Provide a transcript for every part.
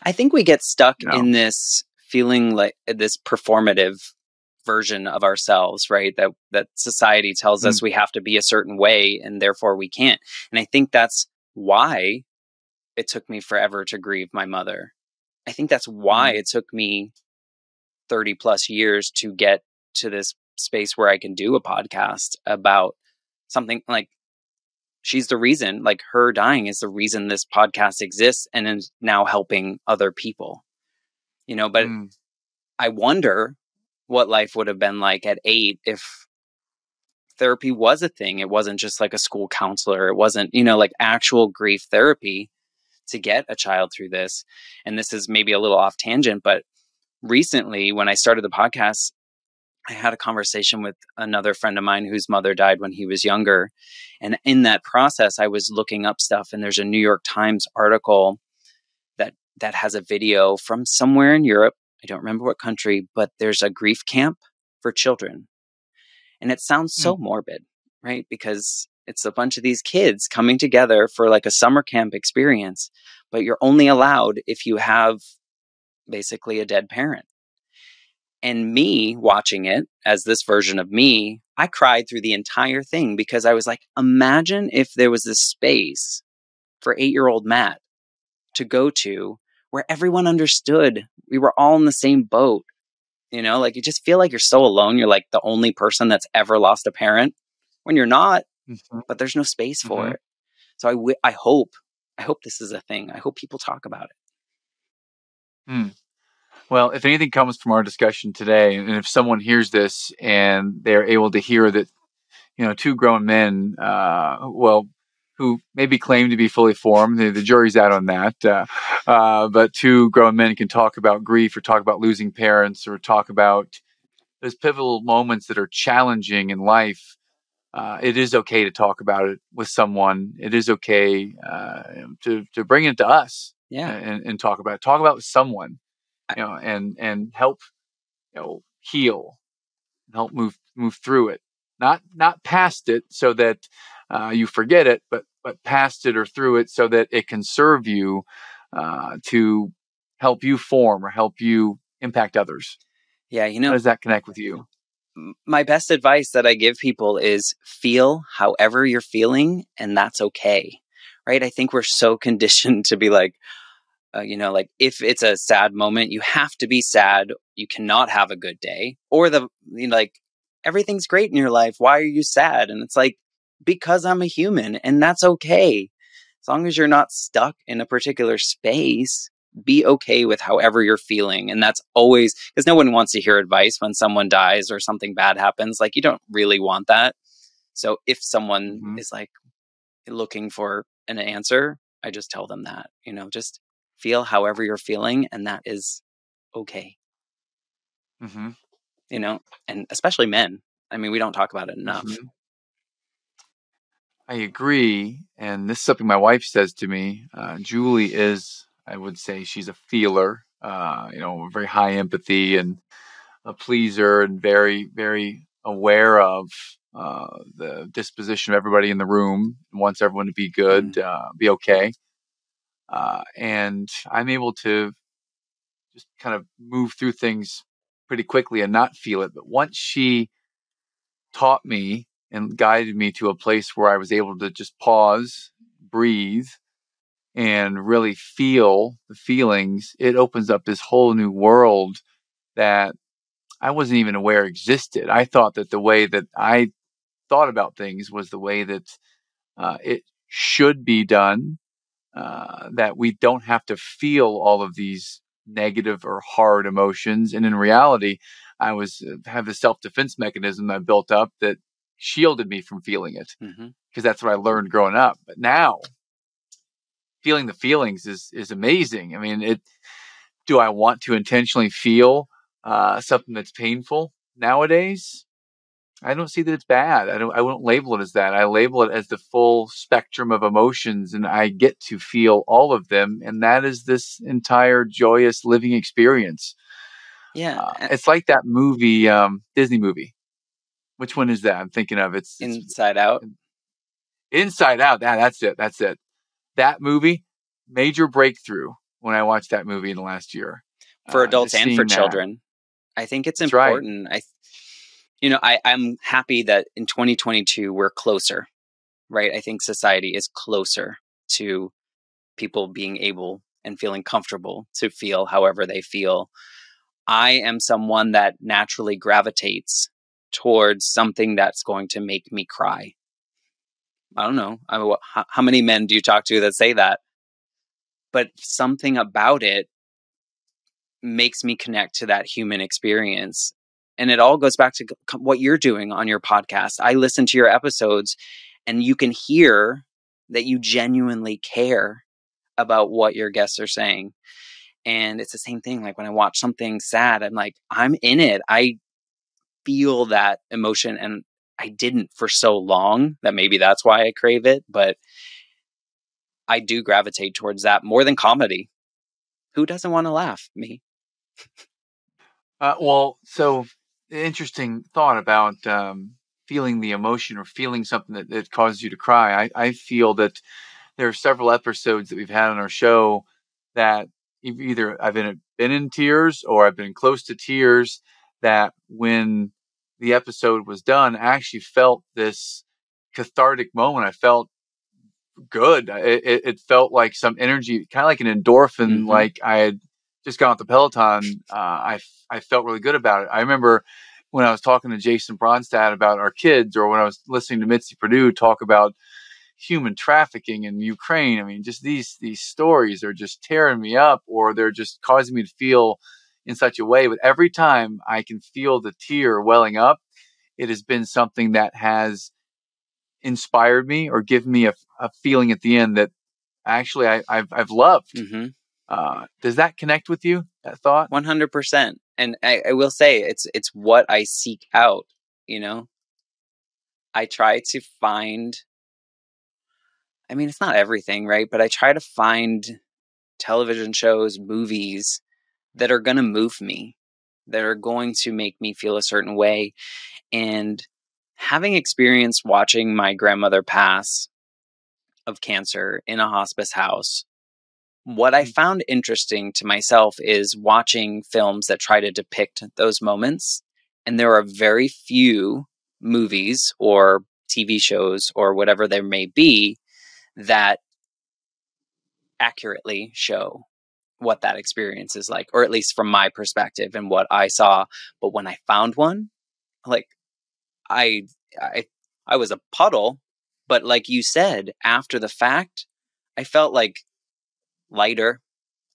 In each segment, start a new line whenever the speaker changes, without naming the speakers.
I think we get stuck
You know?
in this feeling like this performative version of ourselves, right? That society tells us we have to be a certain way and therefore we can't. And I think that's why it took me forever to grieve my mother. I think that's why it took me 30 plus years to get to this space where I can do a podcast about something like she's the reason, like her dying is the reason this podcast exists and is now helping other people, but I wonder what life would have been like at 8 if therapy was a thing. It wasn't just like a school counselor. It wasn't, like actual grief therapy to get a child through this. And this is maybe a little off tangent, but recently when I started the podcast, I had a conversation with another friend of mine whose mother died when he was younger. And in that process, I was looking up stuff, and there's a New York Times article that has a video from somewhere in Europe. I don't remember what country, but there's a grief camp for children. And it sounds so morbid, right? Because it's a bunch of these kids coming together for like a summer camp experience, but you're only allowed if you have basically a dead parent. And me watching it as this version of me, I cried through the entire thing because I was like, imagine if there was this space for 8-year-old Matt to go to where everyone understood we were all in the same boat. Like you just feel like you're so alone. You're like the only person that's ever lost a parent when you're not, but there's no space for it. So I hope this is a thing. I hope people talk about it.
Well, if anything comes from our discussion today, and if someone hears this and they're able to hear that, two grown men, who maybe claim to be fully formed, the jury's out on that, but two grown men can talk about grief or talk about losing parents or talk about those pivotal moments that are challenging in life. It is okay to talk about it with someone. It is okay to bring it to us and talk about it. Talk about it with someone. And help, heal, help move through it, not past it so that you forget it, but past it or through it so that it can serve you to help you form or help you impact others.
Yeah,
how does that connect with you?
My best advice that I give people is feel however you're feeling, and that's okay, right? I think we're so conditioned to be like, like if it's a sad moment, you have to be sad. You cannot have a good day, or everything's great in your life. Why are you sad? And it's like, because I'm a human, and that's okay. As long as you're not stuck in a particular space, be okay with however you're feeling. And that's always, because no one wants to hear advice when someone dies or something bad happens. Like you don't really want that. So if someone is like looking for an answer, I just tell them that, just feel however you're feeling, and that is okay. And especially men. I mean, we don't talk about it enough.
I agree. And this is something my wife says to me. Julie is, I would say, she's a feeler, very high empathy and a pleaser and very, very aware of the disposition of everybody in the room, wants everyone to be good, be okay. And I'm able to just kind of move through things pretty quickly and not feel it. But once she taught me and guided me to a place where I was able to just pause, breathe, and really feel the feelings, it opens up this whole new world that I wasn't even aware existed. I thought that the way that I thought about things was the way that it should be done, that we don't have to feel all of these negative or hard emotions. And in reality, I have this self-defense mechanism I built up that shielded me from feeling it, because that's what I learned growing up. But now feeling the feelings is amazing. I mean, do I want to intentionally feel something that's painful nowadays? I don't see that it's bad. I won't label it as that. I label it as the full spectrum of emotions, and I get to feel all of them. And that is this entire joyous living experience.
Yeah.
It's like that movie, Disney movie. Which one is that? I'm thinking of it's
Inside Out.
Inside Out. That's it. That movie, major breakthrough. when I watched that movie in the last year.
For adults
Just
and for
seeing that.
children. I think it's
That's right.
important. I'm happy that in 2022 we're closer, right? I think society is closer to people being able and feeling comfortable to feel however they feel. I am someone that naturally gravitates towards something that's going to make me cry. I don't know. How many men do you talk to that say that? But something about it makes me connect to that human experience. And it all goes back to what you're doing on your podcast. I listen to your episodes and you can hear that you genuinely care about what your guests are saying. And it's the same thing. Like when I watch something sad, I'm like, I'm in it. I feel that emotion. And I didn't for so long that maybe that's why I crave it. But I do gravitate towards that more than comedy. Who doesn't want to laugh? Me.
So interesting thought about feeling the emotion or feeling something that causes you to cry. I feel that there are several episodes that we've had on our show that either I've been in tears or I've been close to tears, that when the episode was done, I actually felt this cathartic moment. I felt good. It felt like some energy, kind of like an endorphin,
Mm-hmm.
like I had just got off the Peloton. I felt really good about it. I remember when I was talking to Jason Bronstadt about our kids, or when I was listening to Mitzi Perdue talk about human trafficking in Ukraine. I mean, just these stories are just tearing me up, or they're just causing me to feel in such a way. But every time I can feel the tear welling up, it has been something that has inspired me or given me a feeling at the end that actually I've loved.
Mm-hmm.
Does that connect with you, that thought?
100%. And I will say it's what I seek out, you know? I try to find, I mean, it's not everything, right? But I try to find television shows, movies that are going to move me, that are going to make me feel a certain way. And having experienced watching my grandmother pass of cancer in a hospice house, what I found interesting to myself is watching films that try to depict those moments. And there are very few movies or TV shows or whatever there may be that accurately show what that experience is like, or at least from my perspective and what I saw. But when I found one, like I, I, I was a puddle, but like you said, after the fact, I felt like lighter.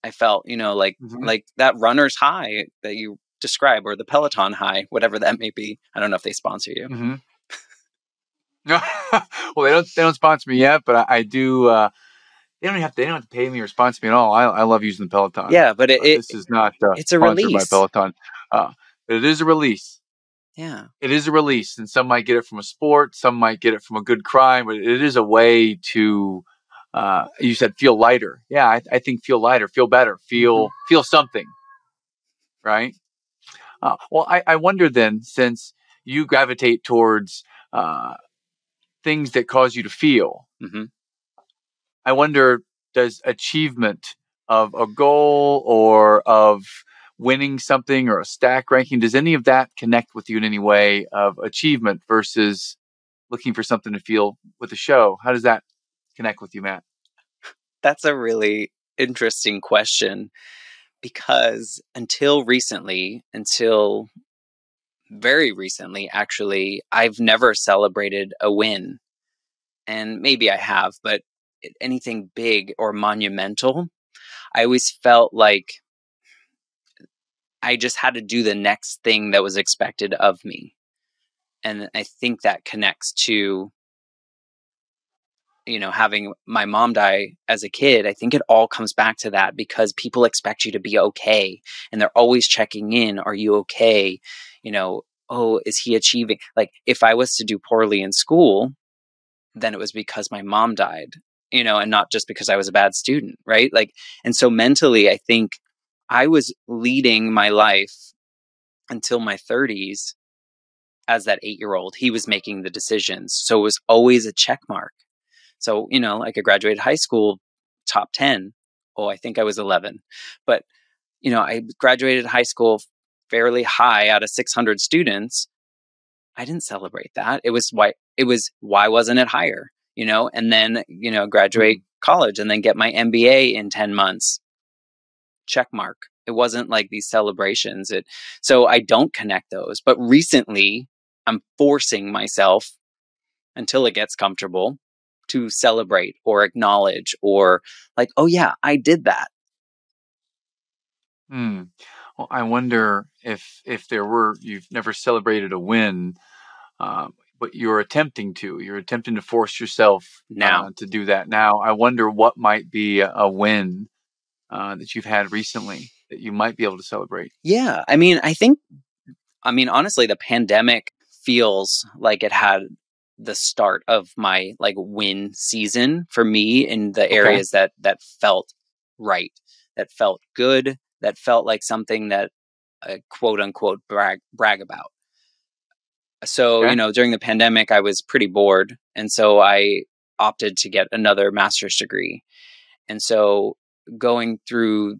I felt,
Mm-hmm.
like that runner's high that you describe, or the Peloton high, whatever that may be. I don't know if they sponsor you.
Mm-hmm. Well, they don't sponsor me yet, but I do. They don't have to pay me or sponsor me at all. I love using the Peloton.
Yeah, but
This is not
it's a
sponsored by
release.
Peloton, but it is a release.
Yeah.
It is a release, and some might get it from a sport, some might get it from a good crime, but it is a way to, you said, feel lighter. Yeah, I think feel lighter, feel better, feel something, right? Well, I wonder then, since you gravitate towards things that cause you to feel,
Mm-hmm.
I wonder, does achievement of a goal or of winning something or a stack ranking, does any of that connect with you in any way, of achievement versus looking for something to feel with the show? How does that connect with you, Matt?
That's a really interesting question, because until very recently, actually, I've never celebrated a win. And maybe I have, but anything big or monumental, I always felt like I just had to do the next thing that was expected of me. And I think that connects to, having my mom die as a kid. I think it all comes back to that, because people expect you to be okay. And they're always checking in. Are you okay? Oh, is he achieving? Like, if I was to do poorly in school, then it was because my mom died, and not just because I was a bad student, right? Like, and so mentally, I think I was leading my life until my 30s as that 8-year-old. He was making the decisions. So it was always a check mark. So, like I graduated high school, top 10. I think I was 11. But, I graduated high school fairly high out of 600 students. I didn't celebrate that. Why wasn't it higher? And then, graduate college and then get my MBA in 10 months. Check mark. It wasn't like these celebrations. So I don't connect those. But recently I'm forcing myself until it gets comfortable to celebrate or acknowledge or like, oh yeah, I did that.
Well, I wonder if you've never celebrated a win, but you're attempting to force yourself
Now.
to do that now. I wonder what might be a win that you've had recently that you might be able to celebrate.
Yeah. Honestly, the pandemic feels like it had the start of my like win season for me in the
Okay.
areas that felt right, that felt good, that felt like something that quote unquote brag about. So,
Okay.
during the pandemic, I was pretty bored. And so I opted to get another master's degree. And so going through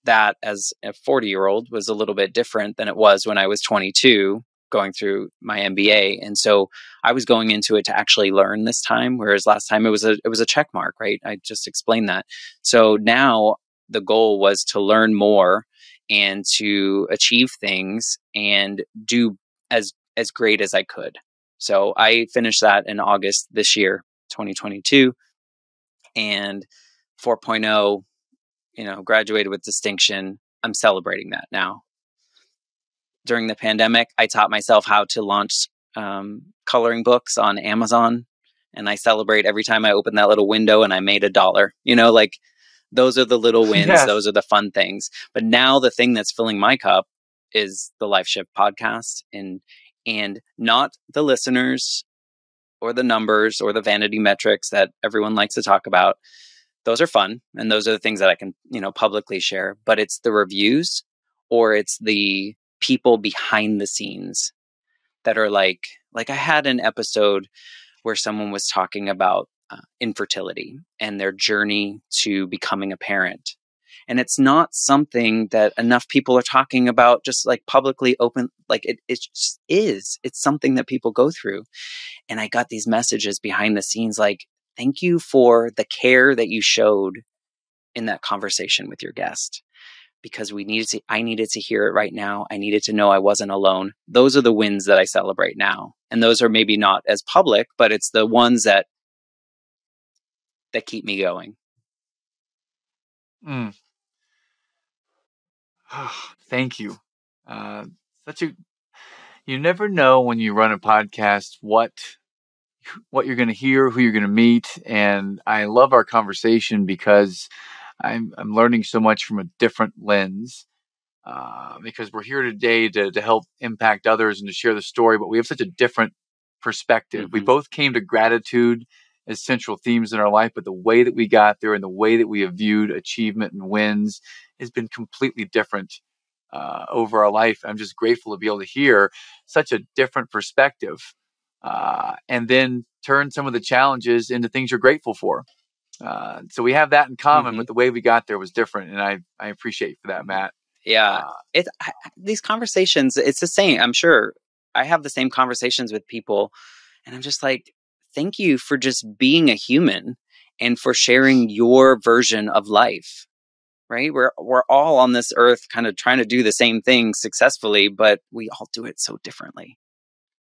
that as a 40-year-old was a little bit different than it was when I was 22 going through my MBA. And so I was going into it to actually learn this time, whereas last time it was a check mark, right? I just explained that. So now the goal was to learn more and to achieve things and do as great as I could. So I finished that in August this year, 2022, and 4.0, graduated with distinction. I'm celebrating that now. During the pandemic, I taught myself how to launch coloring books on Amazon. And I celebrate every time I open that little window and I made $1. Like those are the little wins.
Yes.
Those are the fun things. But now the thing that's filling my cup is the Life Shift podcast and not the listeners or the numbers or the vanity metrics that everyone likes to talk about. Those are fun. And those are the things that I can, publicly share, but it's the reviews or it's the people behind the scenes that are like I had an episode where someone was talking about infertility and their journey to becoming a parent. And it's not something that enough people are talking about just like publicly open, like it just is. It's something that people go through. And I got these messages behind the scenes like, thank you for the care that you showed in that conversation with your guest, because I needed to hear it right now. I needed to know I wasn't alone. Those are the wins that I celebrate now. And those are maybe not as public, but it's the ones that keep me going.
Thank you. You never know when you run a podcast what you're going to hear, who you're going to meet, and I love our conversation because I'm learning so much from a different lens. Because we're here today to help impact others and to share the story, but we have such a different perspective.
Mm-hmm.
We both came to gratitude as central themes in our life, but the way that we got there and the way that we have viewed achievement and wins has been completely different over our life. I'm just grateful to be able to hear such a different perspective and then turn some of the challenges into things you're grateful for. So we have that in common, but the way we got there was different. And I appreciate you for that, Matt.
Yeah. These conversations, it's the same. I'm sure I have the same conversations with people and I'm just like, thank you for just being a human and for sharing your version of life, right? We're all on this earth kind of trying to do the same thing successfully, but we all do it so differently.